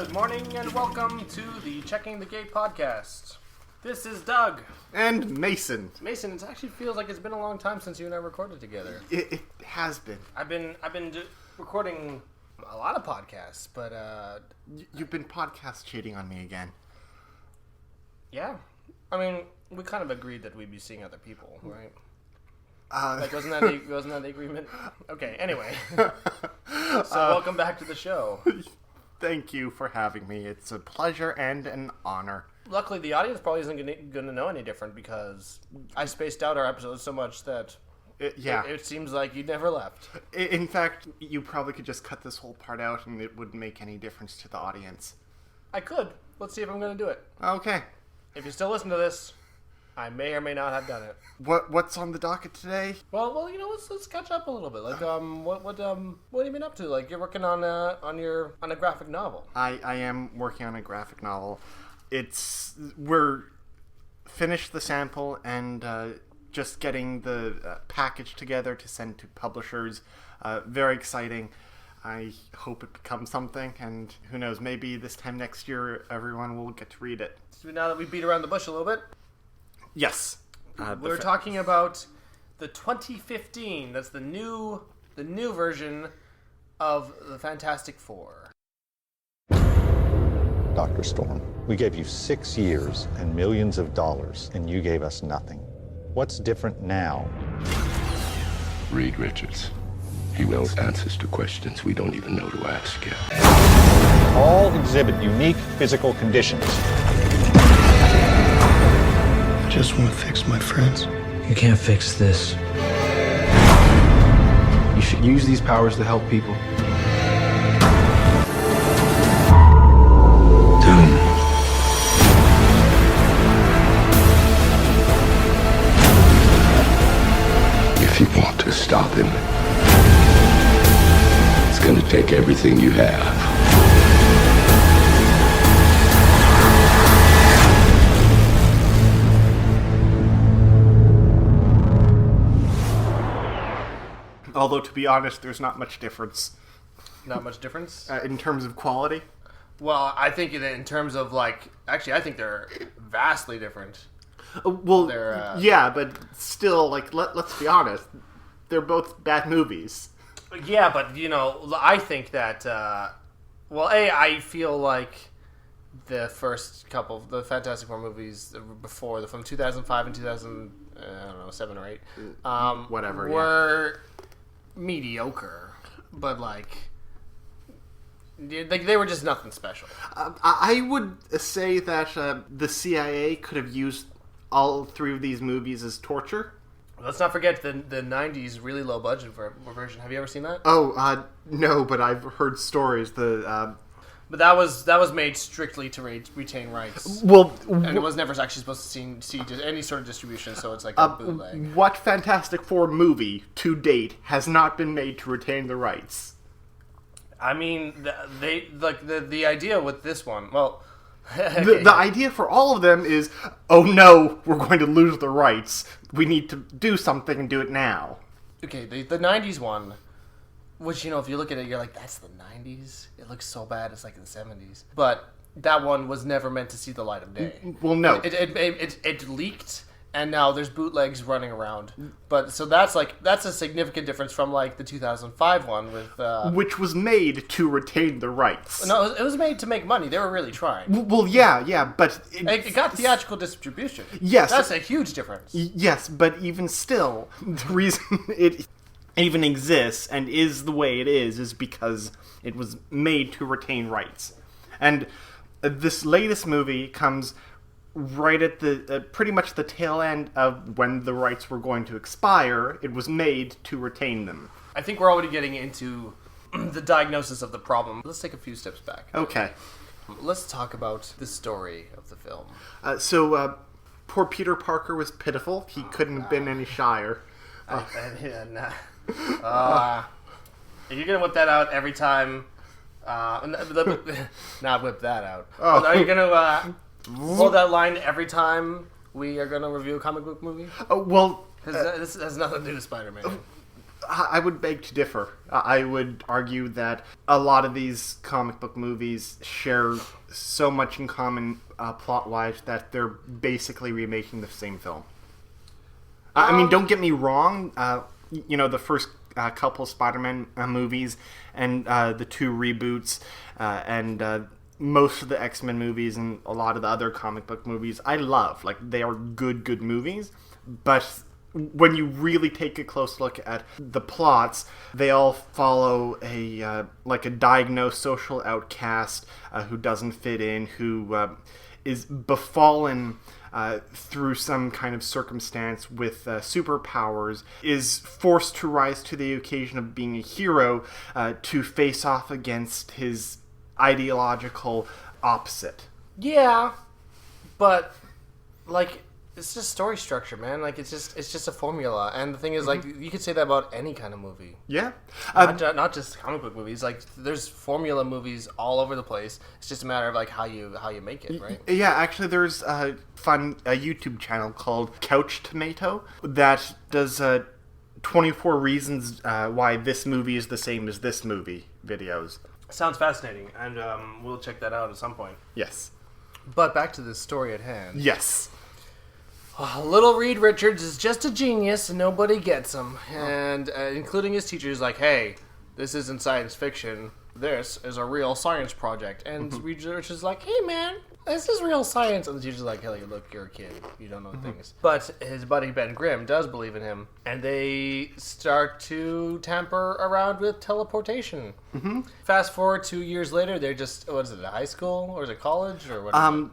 Good morning and welcome to the Checking the Gate podcast. This is Doug. And Mason. Mason, it actually feels like it's been a long time since you and I recorded together. It has been. I've been recording a lot of podcasts, but You've been podcast cheating on me again. Yeah. I mean, we kind of agreed that we'd be seeing other people, right? Wasn't that the agreement? Okay, anyway. So welcome back to the show. Thank you for having me. It's a pleasure and an honor. Luckily, the audience probably isn't going to know any different because I spaced out our episodes so much that it seems like you never left. In fact, you probably could just cut this whole part out and it wouldn't make any difference to the audience. I could. Let's see if I'm going to do it. Okay. If you still listen to this, I may or may not have done it. What's on the docket today? Well, let's catch up a little bit. Like, what have you been up to? Like, you're working on a graphic novel. I am working on a graphic novel. We're finished the sample and just getting the package together to send to publishers. Very exciting. I hope it becomes something, and who knows, maybe this time next year everyone will get to read it. So now that we beat around the bush a little bit. Yes. We're talking about the 2015. That's the new version of the Fantastic Four. Dr. Storm, we gave you 6 years and millions of dollars, and you gave us nothing. What's different now? Reed Richards. He knows answers to questions we don't even know to ask yet. All exhibit unique physical conditions. I just want to fix my friends. You can't fix this. You should use these powers to help people. Doom. If you want to stop him, it's going to take everything you have. Although, to be honest, there's not much difference. Not much difference? In terms of quality? Well, I think in terms of, actually, I think they're vastly different. Yeah, but still, let's be honest. They're both bad movies. Yeah, but, I think that, I feel like the first couple, the Fantastic Four movies before, from 2005 and 2007 or 8, were mediocre, but, they were just nothing special. I would say that the CIA could have used all three of these movies as torture. Let's not forget the 90s really low budget version. Have you ever seen that? Oh, no, but I've heard stories. But that was made strictly to retain rights. Well, and it was never actually supposed to see any sort of distribution, so it's like a bootleg. What Fantastic Four movie to date has not been made to retain the rights? I mean, the idea with this one, well... Okay. The idea for all of them is, oh no, we're going to lose the rights. We need to do something and do it now. Okay, the 90s one, which, if you look at it, you're like, that's the 90s? It looks so bad, it's like the 70s. But that one was never meant to see the light of day. Well, no. It leaked, and now there's bootlegs running around. But so that's a significant difference from the 2005 one with which was made to retain the rights. No, it was made to make money. They were really trying. Well, yeah, but it got theatrical distribution. Yes, that's a huge difference. Yes, but even still, the reason it even exists and is the way it is because it was made to retain rights. And this latest movie comes right at the pretty much the tail end of when the rights were going to expire. It was made to retain them. I think we're already getting into the diagnosis of the problem. Let's take a few steps back. Okay. Let's talk about the story of the film. So poor Peter Parker was pitiful. He couldn't have been any shyer. You're gonna whip that out every time. Not whip that out. Oh. Are you gonna hold that line every time we are gonna review a comic book movie? Well, This has nothing to do with Spider-Man. I would beg to differ. I would argue that a lot of these comic book movies share so much in common plot-wise that they're basically remaking the same film. I mean, don't get me wrong. The first couple Spider-Man movies and the 2 reboots and most of the X-Men movies and a lot of the other comic book movies, I love. Like, they are good movies. But when you really take a close look at the plots, they all follow a diagnosed social outcast who doesn't fit in, who is befallen through some kind of circumstance with superpowers, is forced to rise to the occasion of being a hero to face off against his ideological opposite. Yeah, but like, it's just story structure, man. Like, it's just a formula. And the thing is, like, you could say that about any kind of movie. Yeah. Not just comic book movies. Like, there's formula movies all over the place. It's just a matter of, like, how you make it, right? Yeah, actually, there's a YouTube channel called Couch Tomato that does 24 reasons why this movie is the same as this movie videos. Sounds fascinating, and we'll check that out at some point. Yes. But back to the story at hand. Yes. Little Reed Richards is just a genius, and nobody gets him. And including his teachers, like, hey, this isn't science fiction. This is a real science project. And Reed Richards is like, hey, man, this is real science. And the teacher's like, hey, look, you're a kid. You don't know things. But his buddy Ben Grimm does believe in him. And they start to tamper around with teleportation. Fast forward 2 years later, they're just, what is it, high school? Or is it college? Or what is it?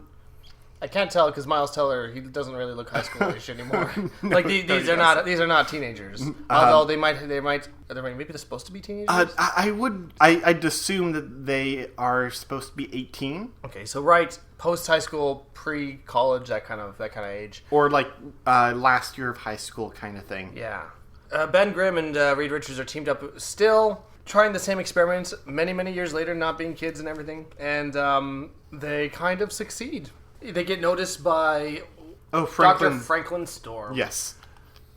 I can't tell because Miles Teller, he doesn't really look high schoolish anymore. Like these are not teenagers. Although they might maybe they're supposed to be teenagers. I'd assume that they are supposed to be 18. Okay, so right post high school, pre college, that kind of age, or like last year of high school kind of thing. Yeah, Ben Grimm and Reed Richards are teamed up still. Trying the same experiments many years later, not being kids and everything, and they kind of succeed. They get noticed by Dr. Franklin Storm. Yes.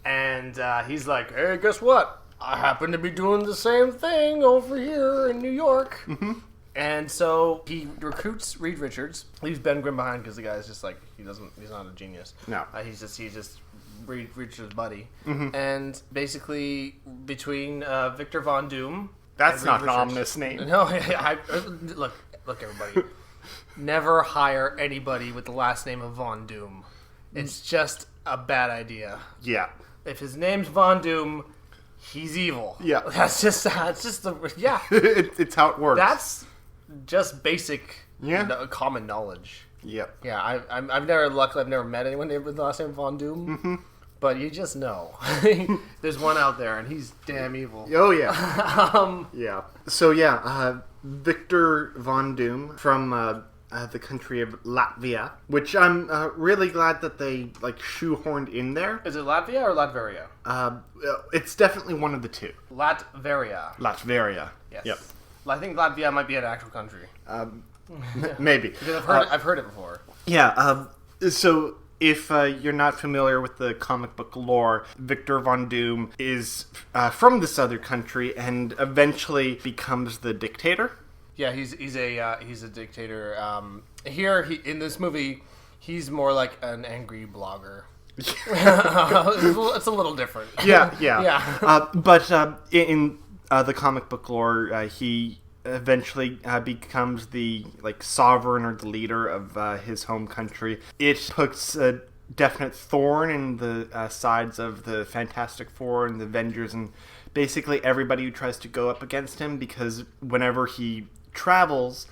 And he's like, hey, guess what? I happen to be doing the same thing over here in New York. And so he recruits Reed Richards, leaves Ben Grimm behind because the guy's just like, he's not a genius. No. He's just Reed Richards' buddy. And basically, between Viktor Von Doom... That's not an ominous name. No, look, everybody. Never hire anybody with the last name of Von Doom. It's just a bad idea. Yeah. If his name's Von Doom, he's evil. Yeah. It's just yeah. It's how it works. That's just basic common knowledge. Yep. Yeah, I've never met anyone with the last name Von Doom. But you just know. There's one out there, and he's damn evil. Oh, yeah. Yeah. So, Viktor Von Doom from the country of Latvia, which I'm really glad that they shoehorned in there. Is it Latvia or Latveria? It's definitely one of the two. Latveria. Latveria. Yes. Yep. I think Latvia might be an actual country. Maybe. Because I've heard it before. Yeah. So if you're not familiar with the comic book lore, Viktor Von Doom is from this other country and eventually becomes the dictator. Yeah, he's a dictator. Here in this movie, he's more like an angry blogger. It's a little different. Yeah. But in the comic book lore, he eventually becomes the sovereign or the leader of his home country. It puts a definite thorn in the sides of the Fantastic Four and the Avengers and basically everybody who tries to go up against him, because whenever he travels,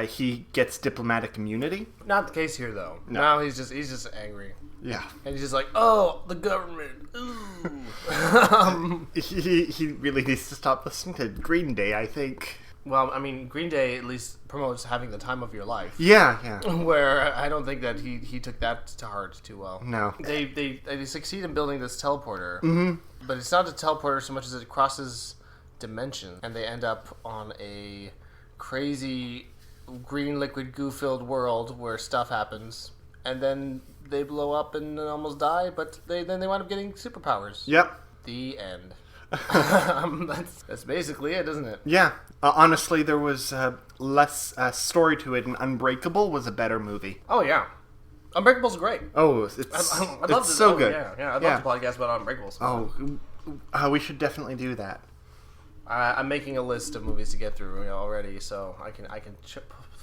he gets diplomatic immunity. Not the case here, though. No. Now he's just angry. Yeah. And he's just like, oh, the government. Ooh. He really needs to stop listening to Green Day, I think. Well, I mean, Green Day at least promotes having the time of your life. Yeah. Where I don't think that he took that to heart too well. No. They succeed in building this teleporter. Mm-hmm. But it's not a teleporter so much as it crosses dimensions. And they end up on a crazy green liquid goo-filled world where stuff happens. And then they blow up and almost die, but then they wind up getting superpowers. Yep. The end. That's basically it, isn't it? Yeah. Honestly, there was less story to it, and Unbreakable was a better movie. Oh, yeah. Unbreakable's great. Oh, it's so good. I'd love to podcast about Unbreakables. We should definitely do that. I'm making a list of movies to get through already, so I can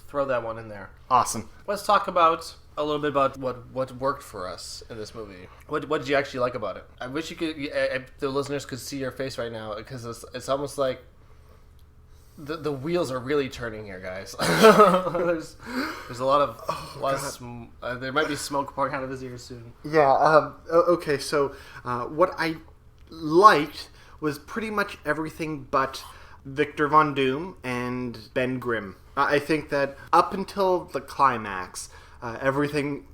throw that one in there. Awesome. Let's talk about a little bit about what worked for us in this movie. What did you actually like about it? I wish you could, the listeners could see your face right now, because it's almost like the wheels are really turning here, guys. there's a lot of there might be smoke pouring out of his ears soon. Yeah. Okay. So what I liked was pretty much everything but Viktor Von Doom and Ben Grimm. I think that up until the climax, everything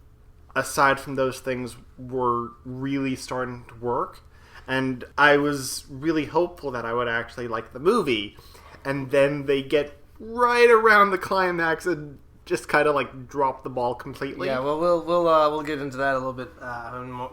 aside from those things were really starting to work. And I was really hopeful that I would actually like the movie. And then they get right around the climax and just kind of like drop the ball completely. Yeah, well, we'll get into that a little bit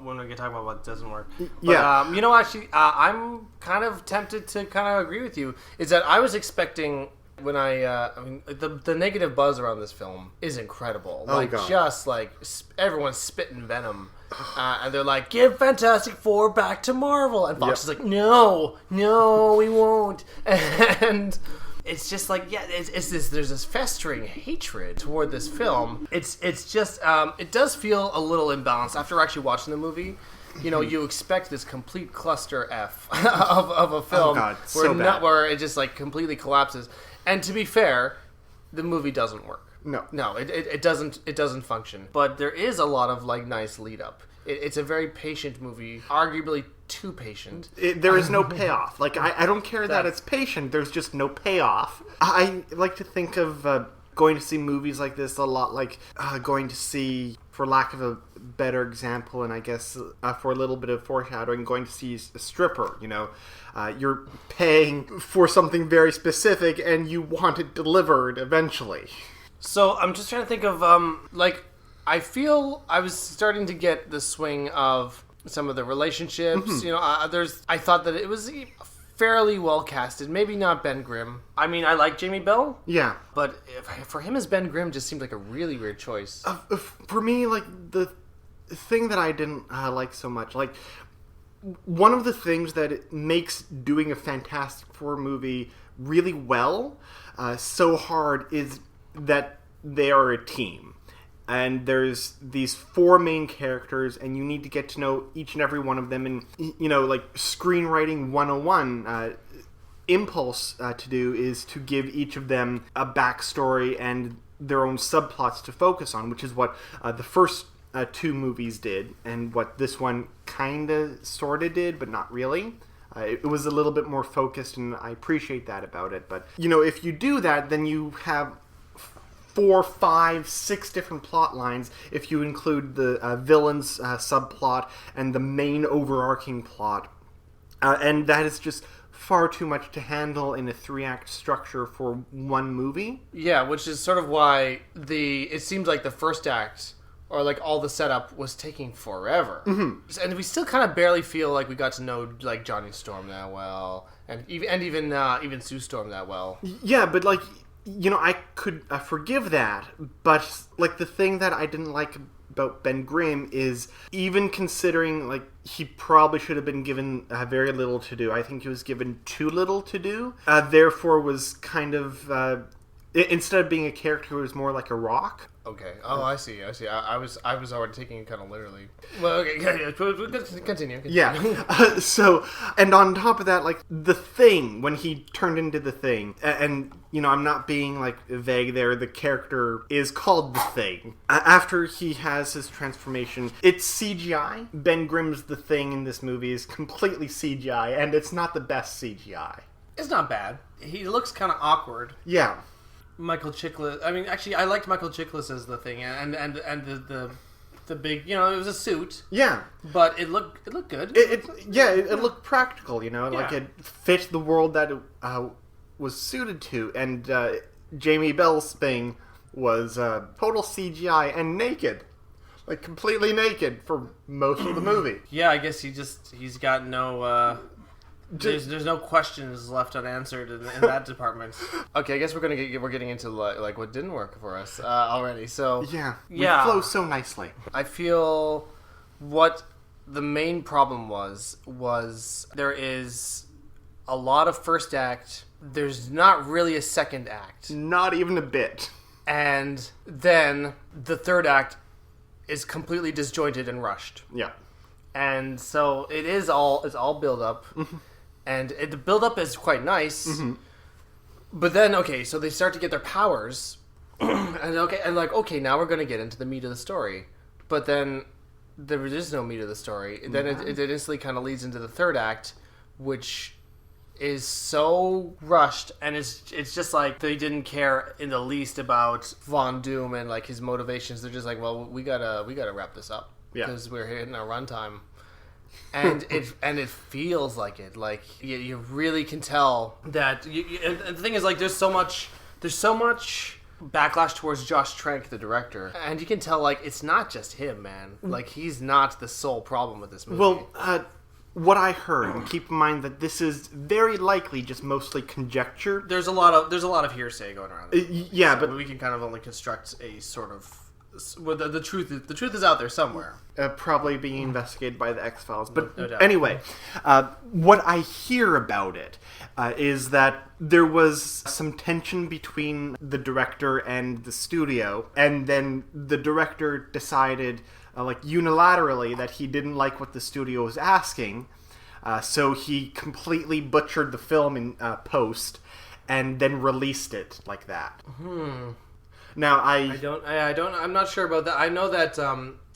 when we get talking about what doesn't work. But, Yeah. Actually, I'm kind of tempted to kind of agree with you. Is that I was expecting when the negative buzz around this film is incredible. Oh, God. Just like everyone's spitting venom. And they're like, give Fantastic Four back to Marvel. And Fox is like, no, we won't. And it's just like, it's this. There's this festering hatred toward this film. It's just, it does feel a little imbalanced after actually watching the movie. You expect this complete cluster F of a film where it just like completely collapses. And to be fair, the movie doesn't work. No, it doesn't function. But there is a lot of like nice lead up. It's a very patient movie, arguably too patient. There is no payoff. Like I don't care that it's patient. There's just no payoff. I like to think of going to see movies like this a lot like going to see, for lack of a better example, and I guess for a little bit of foreshadowing, going to see a stripper. You're paying for something very specific, and you want it delivered eventually. So I'm just trying to think of I feel I was starting to get the swing of some of the relationships. I thought that it was fairly well casted. Maybe not Ben Grimm. I mean, I like Jamie Bell. Yeah, but for him as Ben Grimm just seemed like a really weird choice. For me, like the thing that I didn't like so much, like one of the things that it makes doing a Fantastic Four movie really well so hard is that they are a team. And there's these four main characters, and you need to get to know each and every one of them. And, like screenwriting 101, impulse to do is to give each of them a backstory and their own subplots to focus on, which is what the first two movies did, and what this one kind of sort of did, but not really. It was a little bit more focused, and I appreciate that about it. But, if you do that, then you have 4, 5, 6 different plot lines if you include the villain's subplot and the main overarching plot. And that is just far too much to handle in a 3-act structure for one movie. Yeah, which is sort of why it seems like the first act, or like all the setup, was taking forever. Mm-hmm. And we still kind of barely feel like we got to know like Johnny Storm that well, and even Sue Storm that well. Yeah, but like, I could forgive that, but like the thing that I didn't like about Ben Grimm is, even considering like he probably should have been given very little to do, I think he was given too little to do. Therefore, was kind of instead of being a character who was more like a rock. Okay. Oh, I see. I was already taking it kind of literally. Well, okay. Continue. Yeah. So, and on top of that, like the Thing, when he turned into the Thing, and I'm not being like vague there. The character is called the Thing. After he has his transformation, it's CGI. Ben Grimm's the Thing in this movie is completely CGI, and it's not the best CGI. It's not bad. He looks kind of awkward. Yeah. Michael Chiklis. I mean, actually, I liked Michael Chiklis as the Thing, and the big, it was a suit. Yeah, but it looked good. It looked practical. Like it fit the world that it was suited to, and Jamie Bell's Thing was total CGI and naked, like completely naked for most of the movie. Yeah, I guess he's got no. There's no questions left unanswered in that department. Okay, I guess we're getting into like what didn't work for us already. So we flow so nicely. I feel what the main problem was there is a lot of first act. There's not really a second act. Not even a bit. And then the third act is completely disjointed and rushed. Yeah. And so it's all build up. Mm-hmm. And the build up is quite nice. Mm-hmm. But then, so they start to get their powers. And now we're going to get into the meat of the story. But then there is no meat of the story. Mm-hmm. Then it instantly kind of leads into the third act, which is so rushed, and it's just like they didn't care in the least about Von Doom and like his motivations. They're just like, well, we gotta wrap this up because we're hitting our runtime, and it feels like it. Like you really can tell that. And the thing is, like, there's so much backlash towards Josh Trank, the director, and you can tell like it's not just him, man. Like he's not the sole problem with this movie. Well, what I heard, and keep in mind that this is very likely just mostly conjecture. There's a lot of hearsay going around. But we can kind of only construct a sort of. Well, the truth is out there somewhere. Probably being investigated by the X-Files. But no doubt. Anyway, what I hear about it is that there was some tension between the director and the studio, and then the director decided unilaterally that he didn't like what the studio was asking, so he completely butchered the film in post, and then released it like that. Now I'm not sure about that. I know that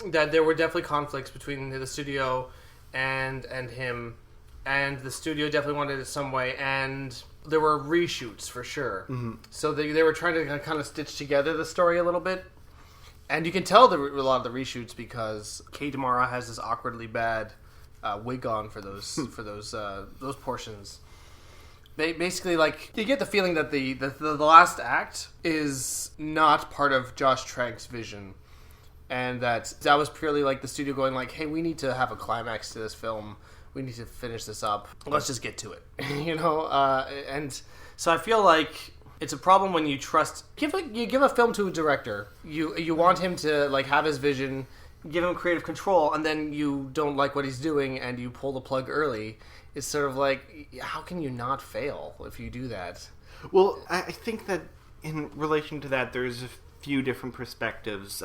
that there were definitely conflicts between the studio and him, and the studio definitely wanted it some way, and there were reshoots for sure. Mm-hmm. So they were trying to kind of stitch together the story a little bit. And you can tell a lot of the reshoots because Kate Mara has this awkwardly bad wig on for those portions. Basically, like, you get the feeling that the last act is not part of Josh Trank's vision, and that was purely like the studio going like, "Hey, we need to have a climax to this film. We need to finish this up. Let's just get to it," And so I feel like. It's a problem when you give a film to a director. You want him to like have his vision, give him creative control, and then you don't like what he's doing and you pull the plug early. It's sort of like, how can you not fail if you do that? Well, I think that in relation to that, there's a few different perspectives.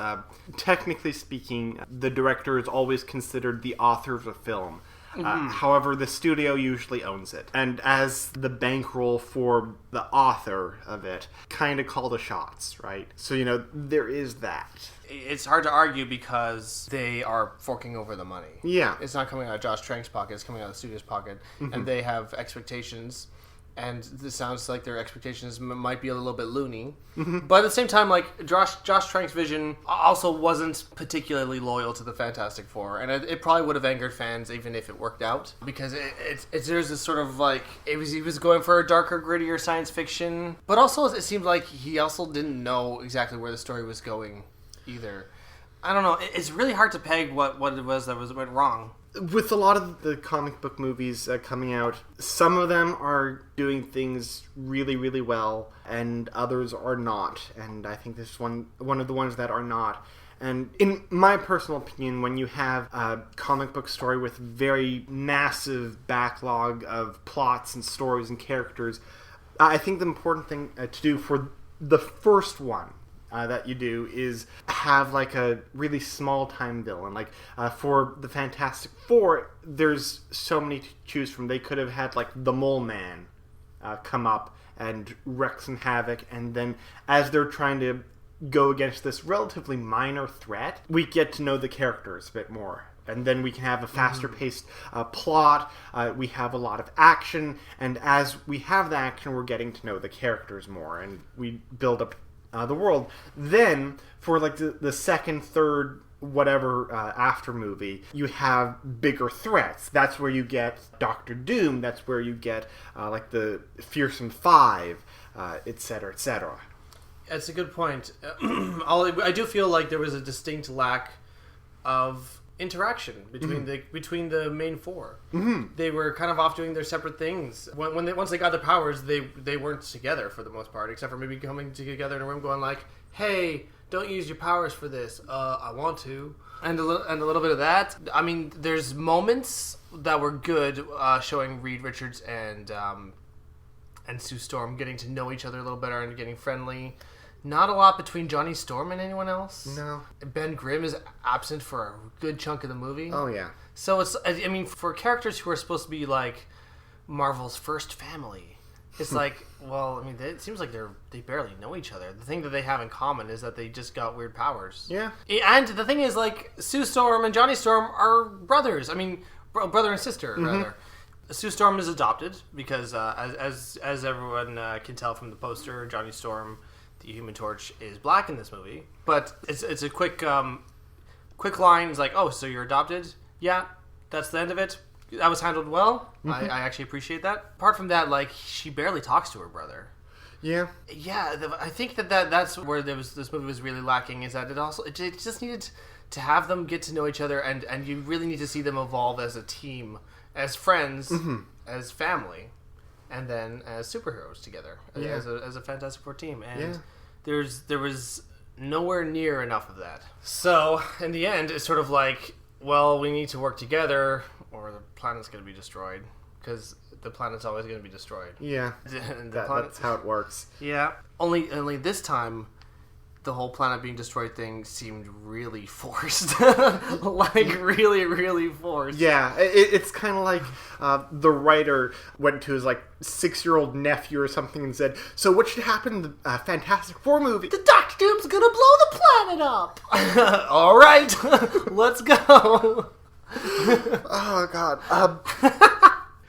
Technically speaking, the director is always considered the author of a film. However, the studio usually owns it. And as the bankroll for the author of it, kind of call the shots, right? So, there is that. It's hard to argue because they are forking over the money. Yeah. It's not coming out of Josh Trank's pocket, it's coming out of the studio's pocket. Mm-hmm. And they have expectations. And this sounds like their expectations might be a little bit loony. Mm-hmm. But at the same time, like, Josh Trank's vision also wasn't particularly loyal to the Fantastic Four. And it probably would have angered fans even if it worked out. Because there's this sort of, like, he was going for a darker, grittier science fiction. But also, it seemed like he also didn't know exactly where the story was going either. I don't know. It's really hard to peg what it was that went wrong. With a lot of the comic book movies coming out, some of them are doing things really, really well, and others are not. And I think this is one of the ones that are not. And in my personal opinion, when you have a comic book story with very massive backlog of plots and stories and characters, I think the important thing to do for the first one that you do is have like a really small time villain. Like for the Fantastic Four, there's so many to choose from. They could have had like the Mole Man come up and wreak some havoc, and then as they're trying to go against this relatively minor threat, we get to know the characters a bit more. And then we can have a faster-paced plot. We have a lot of action, and as we have the action, we're getting to know the characters more, and we build up the world. Then, for like the second, third, whatever after movie, you have bigger threats. That's where you get Doctor Doom. That's where you get like the Fearsome Five, etc., etc. That's a good point. I do feel like there was a distinct lack of interaction between the main four. They were kind of off doing their separate things. Once they got their powers, they weren't together for the most part, except for maybe coming together in a room going like, "Hey, don't use your powers for this. I want to." And a little bit of that. I mean, there's moments that were good, showing Reed Richards and Sue Storm getting to know each other a little better and getting friendly. Not a lot between Johnny Storm and anyone else. No. Ben Grimm is absent for a good chunk of the movie. Oh, yeah. So it's, I mean, for characters who are supposed to be like Marvel's first family, it's like, well, I mean, it seems like they barely know each other. The thing that they have in common is that they just got weird powers. Yeah. And the thing is, like, Sue Storm and Johnny Storm are brothers. I mean, brother and sister, rather. Sue Storm is adopted because, as everyone can tell from the poster, Johnny Storm, the Human Torch, is black in this movie. But it's a quick line. It's like, oh, so you're adopted? Yeah, that's the end of it. That was handled well. I actually appreciate that. Apart from that, like, she barely talks to her brother. Yeah. Yeah, I think that's where this movie was really lacking, is that it just needed to have them get to know each other, and you really need to see them evolve as a team, as friends, as family, and then as superheroes together, as a Fantastic Four team. And there was nowhere near enough of that. So in the end, it's sort of like, well, we need to work together, or the planet's going to be destroyed, because the planet's always going to be destroyed. Yeah, that's how it works. Yeah. Only this time, the whole planet being destroyed thing seemed really forced. Like, really, really forced. Yeah, it's kind of like the writer went to his, like, 6-year-old nephew or something and said, "So what should happen in the Fantastic Four movie?" The Doctor Doom's gonna blow the planet up! All right, let's go. Oh, God.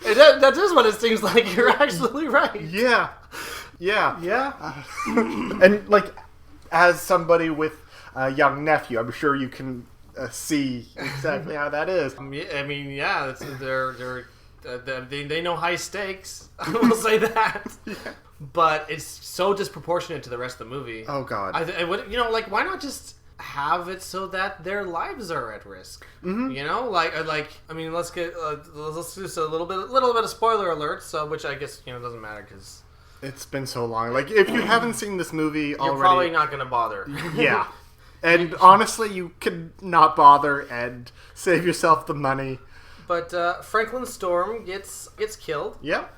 That is what it seems like. You're absolutely right. Yeah. And, like, as somebody with a young nephew, I'm sure you can see exactly how that is. I mean, yeah, they know high stakes. I will say that. Yeah. But it's so disproportionate to the rest of the movie. Oh, God. I would, like, why not just have it so that their lives are at risk? Mm-hmm. You know, I mean, let's do a little bit of spoiler alert. So, which I guess doesn't matter because it's been so long. Like, if you haven't seen this movie already, you're probably not going to bother. Yeah, and honestly, you could not bother and save yourself the money. But Franklin Storm gets killed. Yep.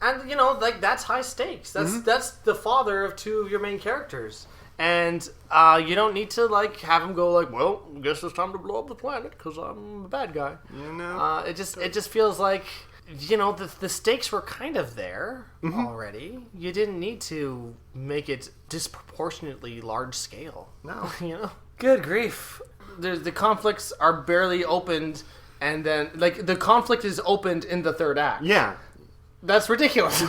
And like, that's high stakes. That's the father of two of your main characters. And you don't need to, like, have him go like, well, I guess it's time to blow up the planet because I'm a bad guy. It just feels like, the stakes were kind of there already. You didn't need to make it disproportionately large scale. No. Good grief. The conflicts are barely opened, and then, like, the conflict is opened in the third act. Yeah. That's ridiculous.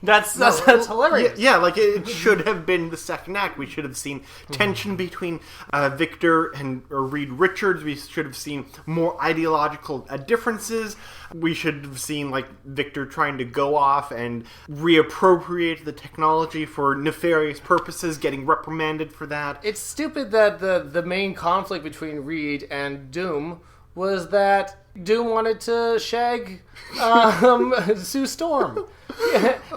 That's hilarious. Yeah, like, it should have been the second act. We should have seen tension between Victor and Reed Richards. We should have seen more ideological differences. We should have seen, like, Victor trying to go off and reappropriate the technology for nefarious purposes, getting reprimanded for that. It's stupid that the main conflict between Reed and Doom was that Doom wanted to shag Sue Storm,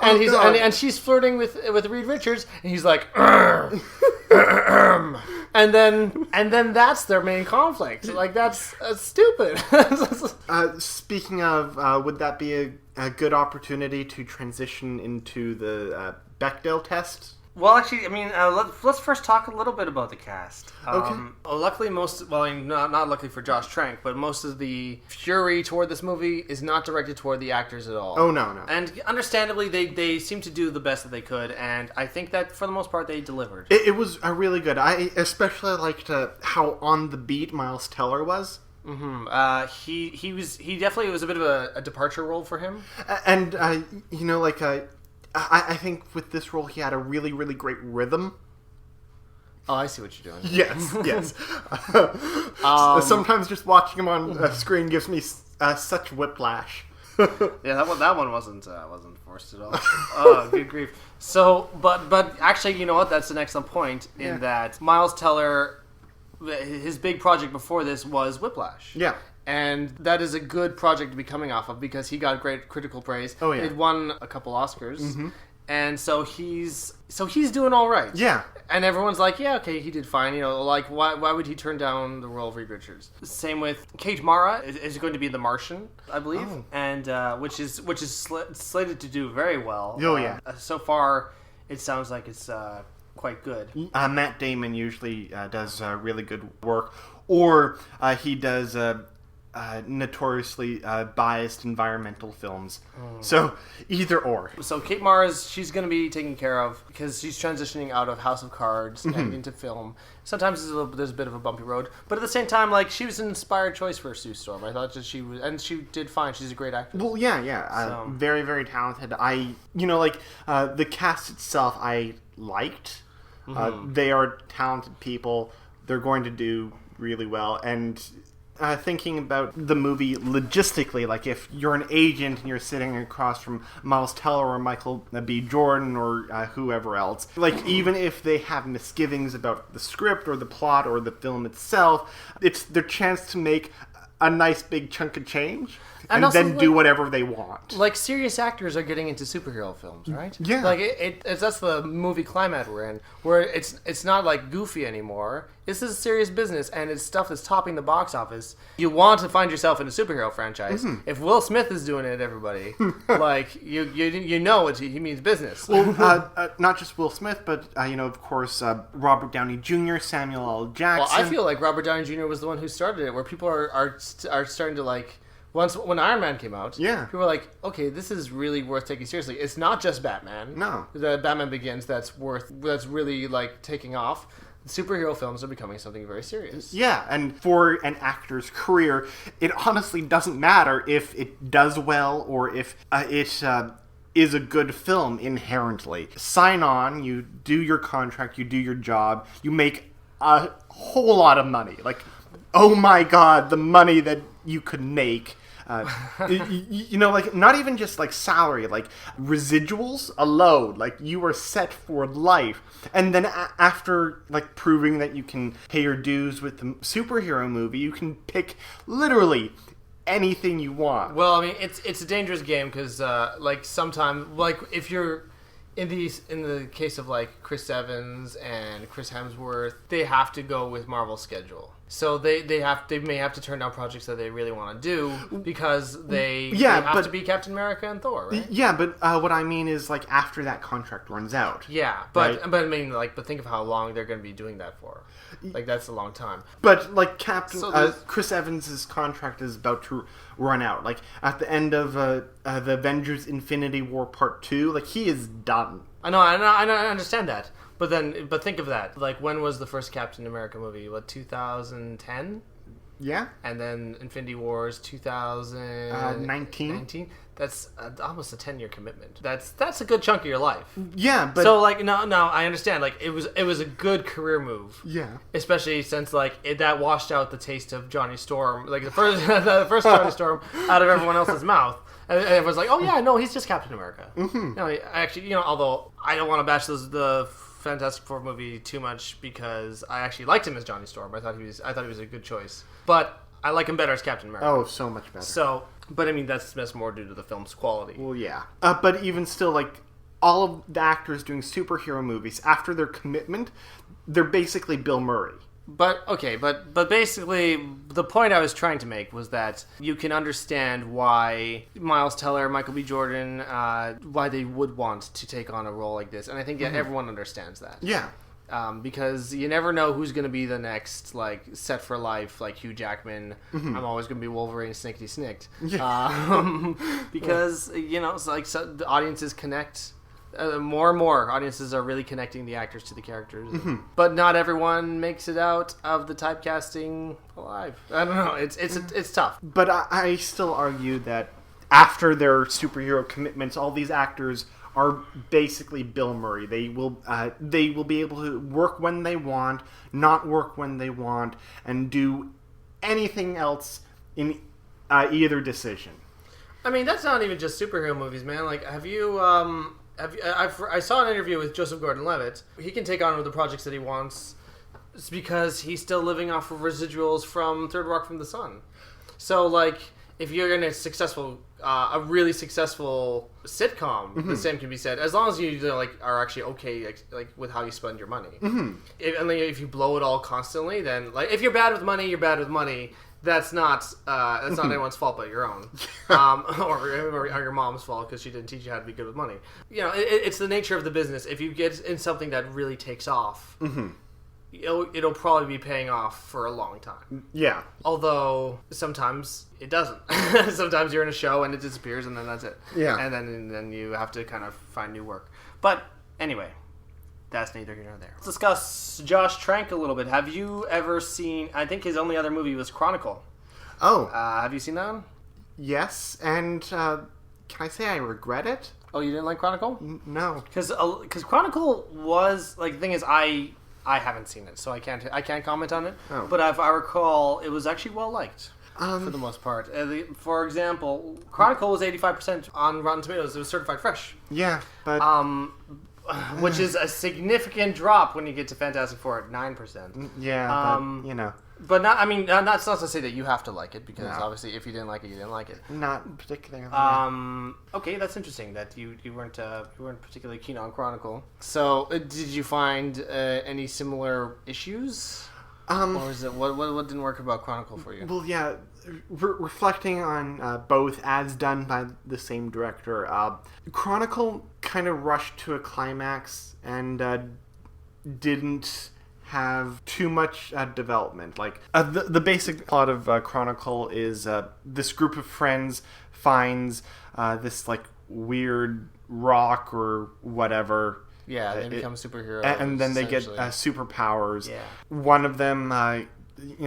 and she's flirting with Reed Richards, and he's like, and then that's their main conflict. Like, that's stupid. Speaking of, would that be a good opportunity to transition into the Bechdel test? Well, actually, I mean, let's first talk a little bit about the cast. Okay. Luckily, not luckily for Josh Trank, but most of the fury toward this movie is not directed toward the actors at all. Oh, no. And understandably, they seem to do the best that they could, and I think that for the most part they delivered. It was really good. I especially liked how on the beat Miles Teller was. Mm-hmm. He definitely was a bit of a departure role for him, and I think with this role, he had a really, really great rhythm. Oh, I see what you're doing. Yes. Sometimes just watching him on screen gives me such whiplash. Yeah, that one wasn't forced at all. Oh, good grief. So, but actually, you know what? That's an excellent point in that Miles Teller his big project before this was Whiplash. Yeah. And that is a good project to be coming off of because he got great critical praise. Oh, yeah. It won a couple Oscars. And so he's doing all right. Yeah. And everyone's like, yeah, okay, he did fine. Like, why would he turn down the role of Reed Richards? Same with Kate Mara is going to be the Martian, I believe, and which is slated to do very well. Oh, yeah. So far, it sounds like it's quite good. Matt Damon usually does really good work, or he does notoriously biased environmental films. So either or. So Kate Mara's, she's going to be taken care of because she's transitioning out of House of Cards and into film. Sometimes there's a bit of a bumpy road, but at the same time, like, she was an inspired choice for Sue Storm. I thought that she was, and she did fine. She's a great actress. Well, yeah. Very, very talented. The cast itself I liked. They are talented people. They're going to do really well. And thinking about the movie logistically, like if you're an agent and you're sitting across from Miles Teller or Michael B. Jordan or whoever else, like even if they have misgivings about the script or the plot or the film itself, it's their chance to make a nice big chunk of change and then do whatever they want. Like, serious actors are getting into superhero films, right? Yeah. Like, that's the movie climate we're in, where it's not, like, goofy anymore. This is serious business, and it's stuff that's topping the box office. You want to find yourself in a superhero franchise. If Will Smith is doing it, everybody, like, you know he means business. Well, not just Will Smith, but, of course, Robert Downey Jr., Samuel L. Jackson. Well, I feel like Robert Downey Jr. was the one who started it, where people are starting to, like... When Iron Man came out, people were like, okay, this is really worth taking seriously. It's not just Batman. No. The Batman Begins that's really, like, taking off. Superhero films are becoming something very serious. Yeah, and for an actor's career, it honestly doesn't matter if it does well or if it is a good film inherently. Sign on, you do your contract, you do your job, you make a whole lot of money. Like, oh my god, the money that you could make. Like, not even just, like, salary, like, residuals alone, like, you are set for life. And then after, like, proving that you can pay your dues with the superhero movie, you can pick literally anything you want. Well, I mean, it's a dangerous game, because, like, sometimes, like, if you're... In the case of, like, Chris Evans and Chris Hemsworth, they have to go with Marvel's schedule. So they may have to turn down projects that they really want to do because they have to be Captain America and Thor, right? Yeah, but what I mean is, like, after that contract runs out. Yeah, but I mean, like, but think of how long they're going to be doing that for. Like, that's a long time. But, like, Chris Evans' contract is about to run out. Like, at the end of the Avengers Infinity War Part 2, like, he is done. I know, I understand that. But think of that. Like, when was the first Captain America movie? What, 2010? Yeah. And then Infinity Wars 2019. That's almost a 10-year commitment. That's a good chunk of your life. Yeah, but so, like, no, I understand. Like, it was a good career move. Yeah. Especially since, like, that washed out the taste of Johnny Storm, like the first Johnny Storm out of everyone else's mouth. And everyone's like, oh yeah, no, he's just Captain America. Mm-hmm. No, actually, although I don't want to bash the Fantastic Four movie too much because I actually liked him as Johnny Storm. I thought he was a good choice, but I like him better as Captain America. Oh, so much better. So, but I mean that's more due to the film's quality. Well, yeah, but even still, like, all of the actors doing superhero movies after their commitment, they're basically Bill Murray. But basically, the point I was trying to make was that you can understand why Miles Teller, Michael B. Jordan, why they would want to take on a role like this, and I think everyone understands that. Yeah. Because you never know who's going to be the next, like, set for life, like Hugh Jackman. Mm-hmm. I'm always going to be Wolverine, snickety snicked. Yeah. Because it's like the audiences connect. More and more audiences are really connecting the actors to the characters, but not everyone makes it out of the typecasting alive. I don't know. It's tough. But I still argue that after their superhero commitments, all these actors are basically Bill Murray. They will be able to work when they want, not work when they want, and do anything else in either decision. I mean, that's not even just superhero movies, man. Like, have you? I saw an interview with Joseph Gordon-Levitt. He can take on the projects that he wants. It's because he's still living off of residuals from Third Rock from the Sun. So, like, if you're in a really successful sitcom, the same can be said. As long as you are actually okay with how you spend your money. If you blow it all constantly, then if you're bad with money, you're bad with money. That's not anyone's fault but your own, or your mom's fault because she didn't teach you how to be good with money. It's the nature of the business. If you get in something that really takes off. It'll probably be paying off for a long time. Yeah. Although sometimes it doesn't. Sometimes you're in a show and it disappears and then that's it. Yeah. And then you have to kind of find new work. But anyway, that's neither here nor there. Let's discuss Josh Trank a little bit. Have you ever seen? I think his only other movie was Chronicle. Oh. Have you seen that one? Yes, and can I say I regret it? Oh, you didn't like Chronicle? No. Because Chronicle was the thing is I haven't seen it, so I can't comment on it. Oh. But if I recall, it was actually well liked for the most part. For example, Chronicle was 85% on Rotten Tomatoes. It was certified fresh. Yeah, but which is a significant drop when you get to Fantastic Four at 9%. Yeah, but But not. I mean, that's not to say that you have to like it because obviously, if you didn't like it, you didn't like it. Not particularly. Okay, that's interesting that you weren't particularly keen on Chronicle. So, did you find any similar issues? Or was it what didn't work about Chronicle for you? Well, yeah, reflecting on both as done by the same director, Chronicle kind of rushed to a climax and didn't have too much development. The basic plot of Chronicle is this group of friends finds this weird rock or whatever. Yeah, they become superheroes. And then they get superpowers. Yeah. One of them,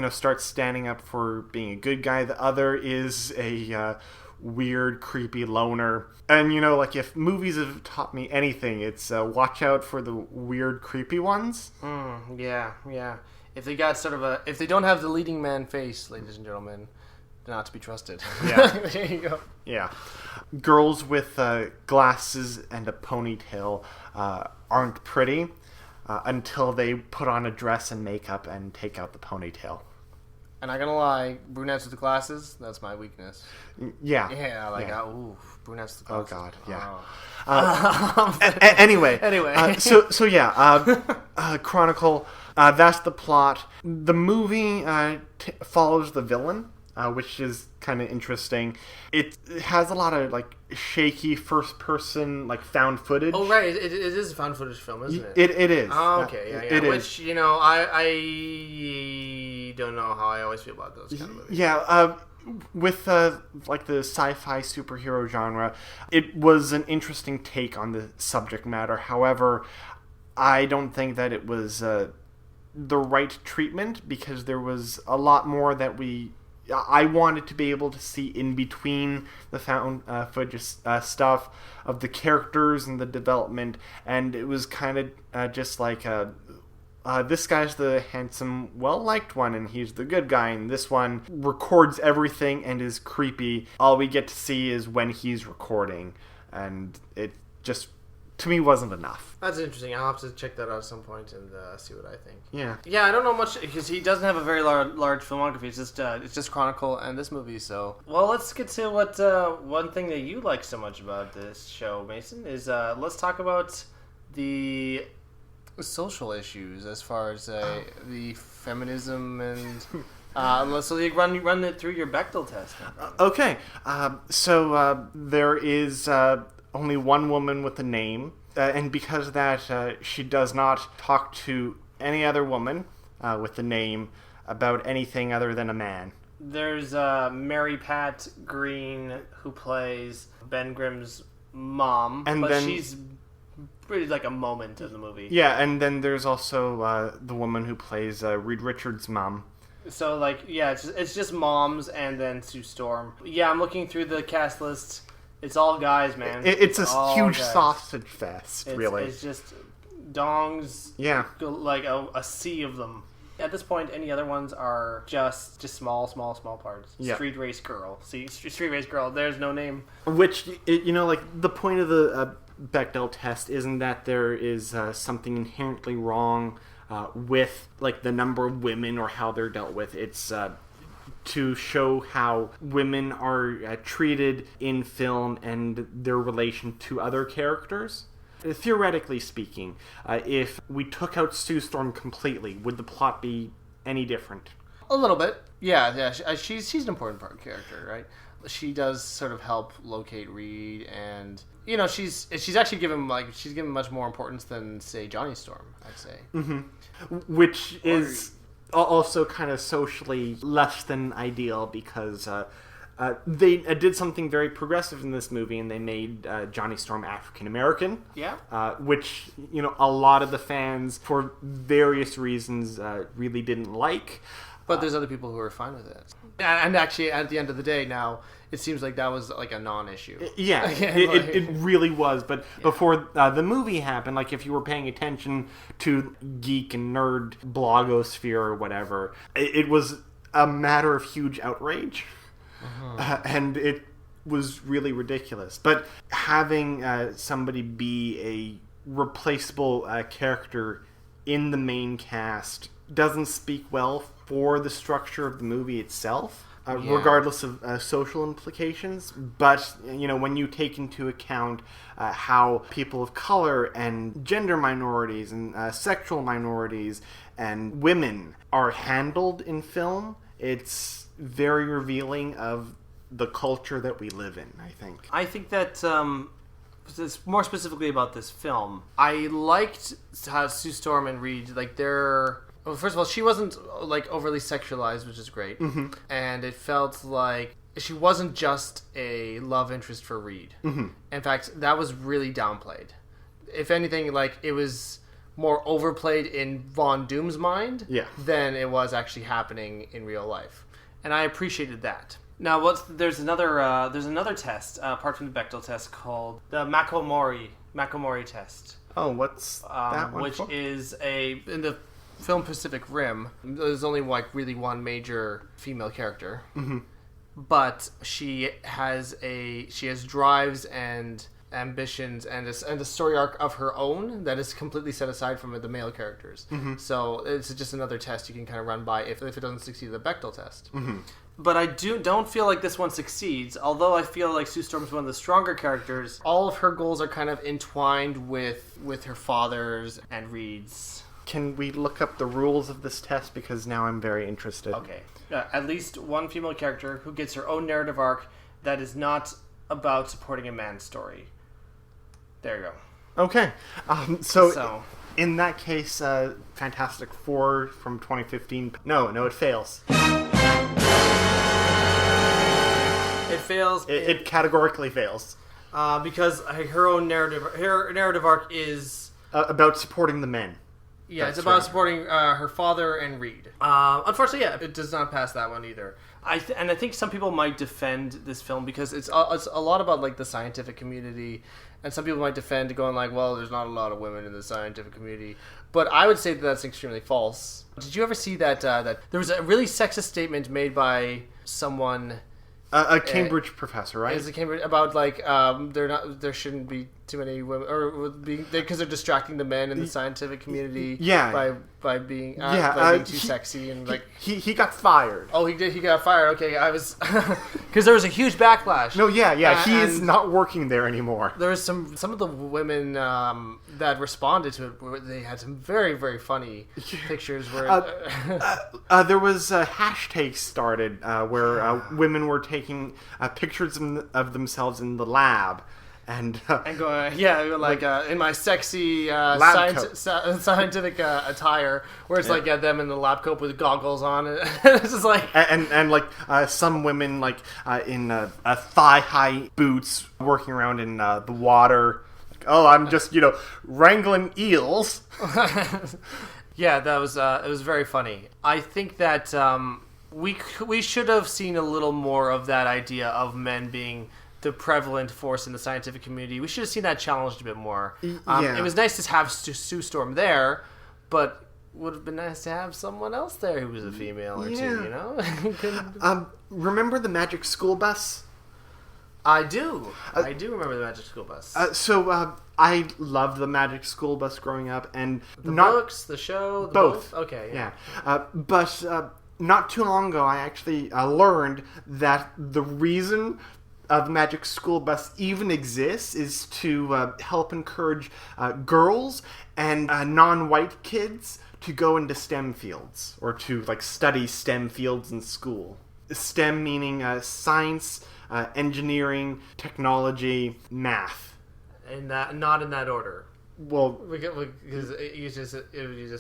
starts standing up for being a good guy. The other is a weird, creepy loner. And, if movies have taught me anything, it's watch out for the weird, creepy ones. Yeah. If they got if they don't have the leading man face, ladies and gentlemen, they're not to be trusted. Yeah. There you go. Yeah. Girls with glasses and a ponytail aren't pretty until they put on a dress and makeup and take out the ponytail. And I'm gonna lie, brunettes with the glasses, that's my weakness. Yeah. Yeah, ooh, brunettes with the glasses. Oh, God, yeah. Anyway. So yeah, Chronicle, that's the plot. The movie follows the villain, which is kind of interesting. It has a lot of shaky first person found footage. Oh right, it is a found footage film, isn't it? It is. Oh, okay, yeah. It Which is. I don't know how I always feel about those kind of movies. Yeah, with the sci-fi superhero genre, it was an interesting take on the subject matter. However, I don't think that it was the right treatment because there was a lot more that I wanted to be able to see in between the found footage stuff of the characters and the development, and it was kind of just this guy's the handsome, well-liked one, and he's the good guy, and this one records everything and is creepy. All we get to see is when he's recording, and it just, to me, wasn't enough. That's interesting. I'll have to check that out at some point and see what I think. Yeah. Yeah, I don't know much because he doesn't have a very large filmography. It's just Chronicle and this movie. So, well, let's get to what one thing that you like so much about this show, Mason, is let's talk about the social issues as far as the feminism and. So you run it through your Bechdel test. Okay. So there is only one woman with a name, and because of that, she does not talk to any other woman with a name about anything other than a man. There's Mary Pat Green, who plays Ben Grimm's mom, but she's really a moment in the movie. Yeah, and then there's also the woman who plays Reed Richards' mom. So, it's just moms and then Sue Storm. Yeah, I'm looking through the cast list. It's all guys, man. It's a huge sausage fest, really. It's just dongs. Yeah. A sea of them. At this point, any other ones are just small parts. Yeah. Street Race Girl. See, Street Race Girl, there's no name. Which, the point of the Bechdel test isn't that there is something inherently wrong with like the number of women or how they're dealt with. It's to show how women are treated in film and their relation to other characters. Theoretically speaking, if we took out Sue Storm completely, would the plot be any different? A little bit. Yeah. She's an important part character, right? She does sort of help locate Reed, and she's actually given much more importance than, say, Johnny Storm, I'd say. Mm-hmm. Which is also kind of socially less than ideal, because they did something very progressive in this movie, and they made Johnny Storm African American. Yeah. Which a lot of the fans, for various reasons, really didn't like. But there's other people who are fine with it. And actually, at the end of the day, now, it seems like that was like a non-issue. Yeah, it really was. But before the movie happened, like if you were paying attention to geek and nerd blogosphere or whatever, it was a matter of huge outrage. And it was really ridiculous. But having somebody be a replaceable character in the main cast doesn't speak well for the structure of the movie itself, regardless of social implications. But when you take into account how people of color and gender minorities and sexual minorities and women are handled in film, it's very revealing of the culture that we live in, I think. I think that more specifically about this film, I liked how Sue Storm and Reed, like, well, first of all, she wasn't like overly sexualized, which is great. Mm-hmm. And it felt like she wasn't just a love interest for Reed. Mm-hmm. In fact, that was really downplayed. If anything, like, it was more overplayed in Von Doom's mind than it was actually happening in real life. And I appreciated that. Now, there's another test, apart from the Bechdel test, called the Makomori test. Oh, what's that one? Which is in the film Pacific Rim, there's only like really one major female character, but she has drives and ambitions and a story arc of her own that is completely set aside from the male characters. Mm-hmm. So it's just another test you can kind of run by if it doesn't succeed the Bechdel test. Mm-hmm. But I don't feel like this one succeeds, although I feel like Sue Storm's one of the stronger characters. All of her goals are kind of entwined with her father's and Reed's. Can we look up the rules of this test? Because now I'm very interested. Okay. At least one female character who gets her own narrative arc that is not about supporting a man's story. There you go. Okay. So in that case, Fantastic Four from 2015... No, it fails. It fails. It categorically fails. Because her narrative arc is... about supporting the men. Yeah, it's about supporting her father and Reed. Unfortunately, it does not pass that one either. I think some people might defend this film because it's a lot about like the scientific community, and some people might defend going like, well, there's not a lot of women in the scientific community. But I would say that that's extremely false. Did you ever see that there was a really sexist statement made by someone? A Cambridge professor, right? Is it Cambridge about like there shouldn't be too many women, or because they're distracting the men in the scientific community. Yeah. by being too sexy and like he got fired. Oh, he did. He got fired. Okay, I was because there was a huge backlash. No, he is not working there anymore. There was some of the women that responded to it. Where they had some very very funny pictures where there was a hashtag started where women were taking pictures of themselves in the lab. And going, in my sexy scientific attire, where it's like them in the lab coat with goggles on, and it's just like and some women in thigh high boots working around in the water. Like, oh, I'm just wrangling eels. Yeah, that was it was very funny. I think that we should have seen a little more of that idea of men being the prevalent force in the scientific community. We should have seen that challenged a bit more. It was nice to have Sue Storm there, but would have been nice to have someone else there who was a female or two, Remember the Magic School Bus? I do. I do remember the Magic School Bus. I loved the Magic School Bus growing up, and the books, the show, both. Okay, yeah. But not too long ago, I actually learned that the reason the Magic School Bus even exists is to help encourage girls and non-white kids to go into STEM fields, or to study STEM fields in school. STEM meaning science, engineering, technology, math. And not in that order. Well, because you just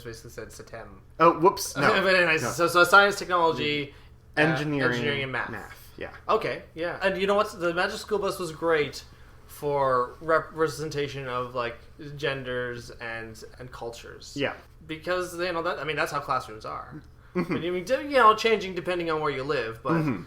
basically said STEM. Oh, whoops! No. But anyways, no. So science, technology, engineering, and math. Yeah. Okay. Yeah. And you know what? The Magic School Bus was great for representation of genders and cultures. Yeah. Because that's how classrooms are. Changing depending on where you live, but in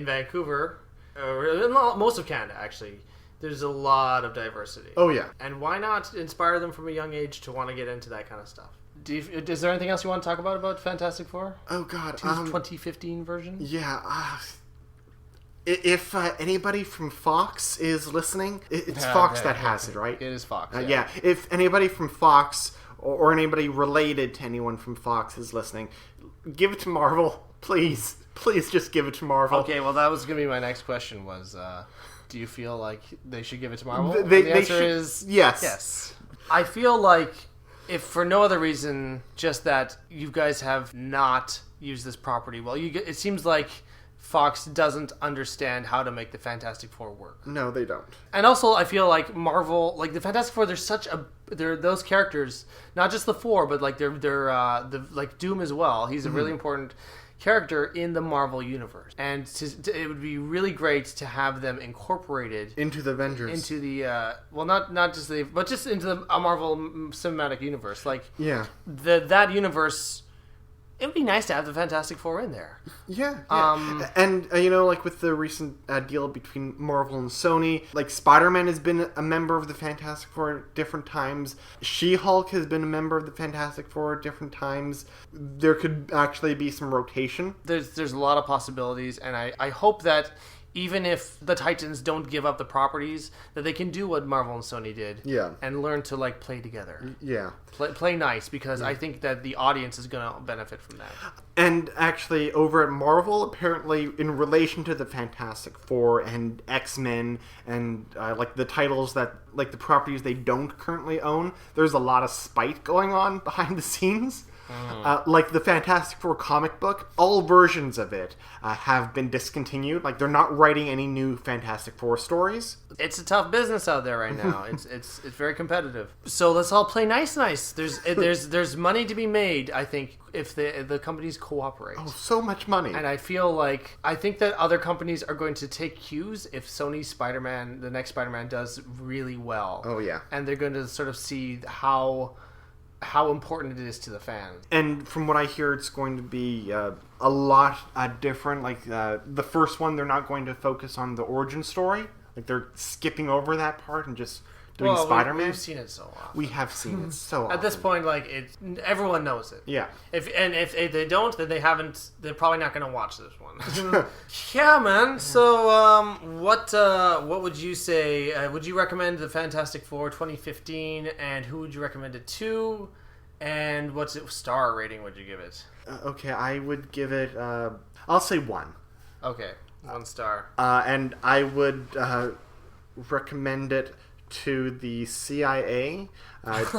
Vancouver, or in most of Canada actually, there's a lot of diversity. Oh yeah. And why not inspire them from a young age to want to get into that kind of stuff? Is there anything else you want to talk about Fantastic Four? Oh god, 2015 version? Yeah. If anybody from Fox is listening, it's Fox that has it, right? It is Fox. Yeah. If anybody from Fox or anybody related to anyone from Fox is listening, give it to Marvel, please. Please just give it to Marvel. Okay, well that was going to be my next question was, do you feel like they should give it to Marvel? The answer is yes. Yes. I feel like, if for no other reason, just that you guys have not used this property well, it seems like Fox doesn't understand how to make the Fantastic Four work. No, they don't. And also, I feel like Marvel, the Fantastic Four, they're those characters, not just the four, but they're Doom as well. He's a really important character in the Marvel universe, and it would be really great to have them incorporated into the Avengers, into the not just but just into the Marvel cinematic universe. That universe. It would be nice to have the Fantastic Four in there. Yeah. And, with the recent deal between Marvel and Sony, Spider-Man has been a member of the Fantastic Four at different times. She-Hulk has been a member of the Fantastic Four at different times. There could actually be some rotation. There's a lot of possibilities, and I hope that even if the Titans don't give up the properties, that they can do what Marvel and Sony did. Yeah. And learn to play together. Yeah. Play nice, because I think that the audience is going to benefit from that. And actually, over at Marvel, apparently, in relation to the Fantastic Four and X-Men and the titles that the properties they don't currently own, there's a lot of spite going on behind the scenes. The Fantastic Four comic book, all versions of it have been discontinued. They're not writing any new Fantastic Four stories. It's a tough business out there right now. It's very competitive. So let's all play nice. There's money to be made, I think, if the companies cooperate. Oh, so much money. And I think that other companies are going to take cues if Sony's Spider-Man, the next Spider-Man, does really well. Oh yeah. And they're going to sort of see how important it is to the fans. And from what I hear, it's going to be a lot different. The first one, they're not going to focus on the origin story. They're skipping over that part and just doing Spider-Man. We've seen it so often. We have seen it so often. At this point, everyone knows it. Yeah. If they don't, then they're probably not going to watch this one. Yeah, man. So, what would you say? Would you recommend the Fantastic Four 2015, and who would you recommend it to? And what star rating would you give it? Okay, I would give it, I'll say 1. Okay, 1 star. And I would recommend it to the CIA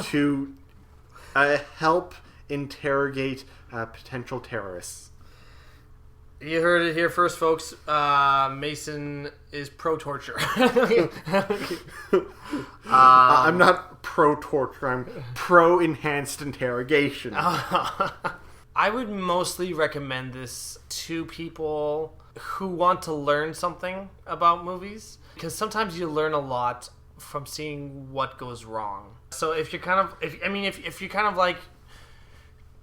to help interrogate potential terrorists. You heard it here first, folks. Mason is pro-torture. I'm not pro-torture. I'm pro-enhanced interrogation. I would mostly recommend this to people who want to learn something about movies, because sometimes you learn a lot from seeing what goes wrong. So if you're kind of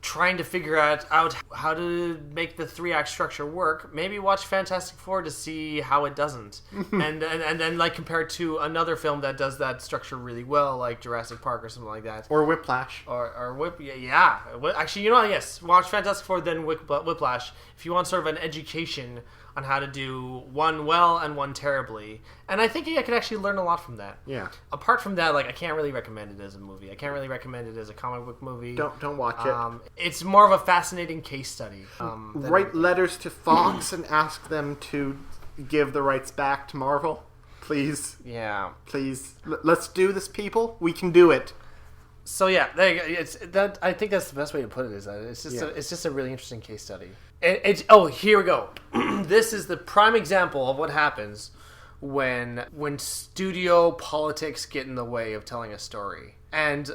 trying to figure out how to make the 3-act structure work, maybe watch Fantastic Four to see how it doesn't, and then like compare it to another film that does that structure really well, like Jurassic Park or something like that, Or Whiplash. or Actually, yes, watch Fantastic Four then Whiplash if you want sort of an education on how to do one well and one terribly. And I think I could actually learn a lot from that. Yeah. Apart from that, like, I can't really recommend it as a movie. I can't really recommend it as a comic book movie. Don't watch it. It's more of a fascinating case study. Write letters to Fox and ask them to give the rights back to Marvel. Please. Yeah. Please. Let's do this, people. We can do it. So yeah, there you go. It's that. I think that's the best way to put it. Is that it's just a really interesting case study. Here we go. This is the prime example of what happens when studio politics get in the way of telling a story and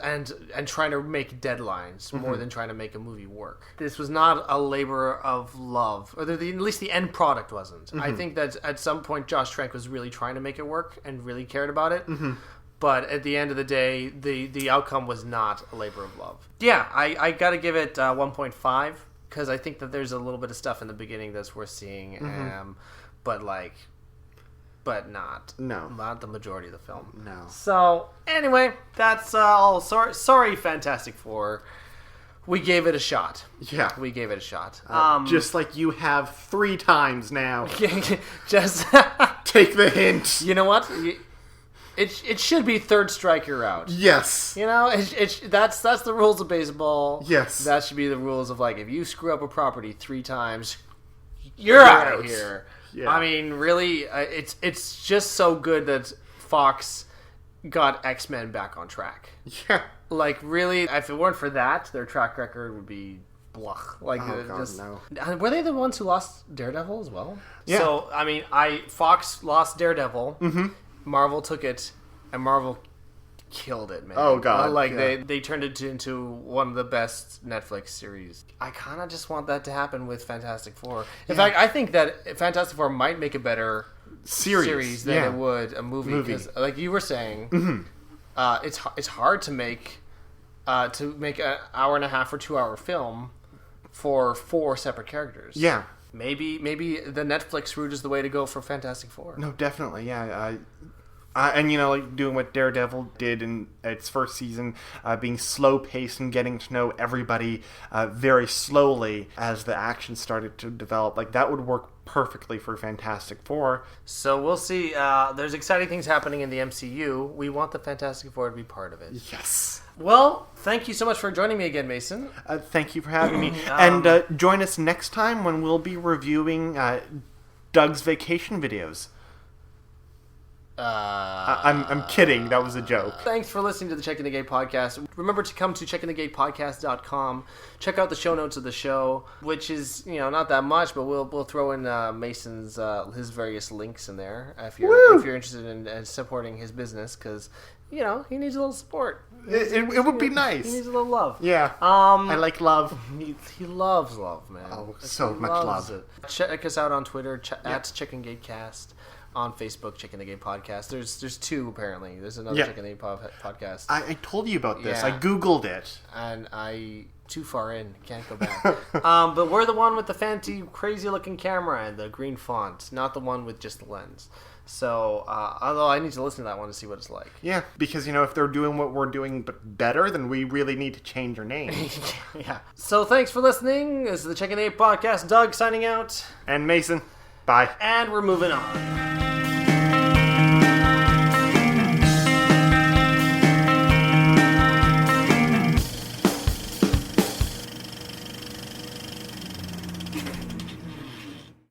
trying to make deadlines more than trying to make a movie work. This was not a labor of love, or at least the end product wasn't. I think that at some point Josh Trank was really trying to make it work and really cared about it. But at the end of the day, the outcome was not a labor of love. Yeah, I got to give it 1.5 because I think that there's a little bit of stuff in the beginning that's worth seeing, but not the majority of the film. No. So anyway, that's all. Sorry, Fantastic Four. We gave it a shot. Yeah. We gave it a shot. Just like you have 3 times now. Just take the hint. You know what? It should be third strike you're out. Yes. You know, that's the rules of baseball. Yes. That should be the rules of, like, if you screw up a property 3 times, you're out of here. Yeah. I mean, really, it's just so good that Fox got X-Men back on track. Yeah. Like, really, if it weren't for that, their track record would be blah. Like, no. Were they the ones who lost Daredevil as well? Yeah. So, I mean, Fox lost Daredevil. Mm-hmm. Marvel took it, and Marvel killed it, man. Oh, God. They turned it into one of the best Netflix series. I kind of just want that to happen with Fantastic Four. In fact, I think that Fantastic Four might make a better series than it would a movie. Because, like you were saying, it's hard to make an hour and a half or 2 hour film for 4 separate characters. Yeah. Maybe the Netflix route is the way to go for Fantastic Four. No, definitely, yeah. And, like doing what Daredevil did in its first season, being slow-paced and getting to know everybody very slowly as the action started to develop, like, that would work perfectly for Fantastic Four. So we'll see. There's exciting things happening in the MCU. We want the Fantastic Four to be part of it. Yes. Well, thank you so much for joining me again, Mason. Thank you for having me. And join us next time when we'll be reviewing Doug's vacation videos. I'm kidding. That was a joke. Thanks for listening to the Checking the Gate podcast. Remember to come to checkingthegatepodcast.com. Check out the show notes of the show, which is, not that much, but we'll throw in Mason's his various links in there if you're interested in supporting his business, because he needs a little support. It would be nice. He needs a little love. Yeah. I like love. He loves love, man. Oh, so much love. It. Check us out on Twitter at Checking Gate Cast. On Facebook, Checking the Gate Podcast. There's 2 apparently. There's another Checking the Gate podcast. I told you about this. Yeah. I googled it, and I too far in, can't go back. But we're the one with the fancy, crazy looking camera and the green font, not the one with just the lens. So, although I need to listen to that one to see what it's like. Yeah, because if they're doing what we're doing but better, then we really need to change our name. Yeah. So thanks for listening. This is the Checking the Gate Podcast. Doug signing out, and Mason. Bye. And we're moving on.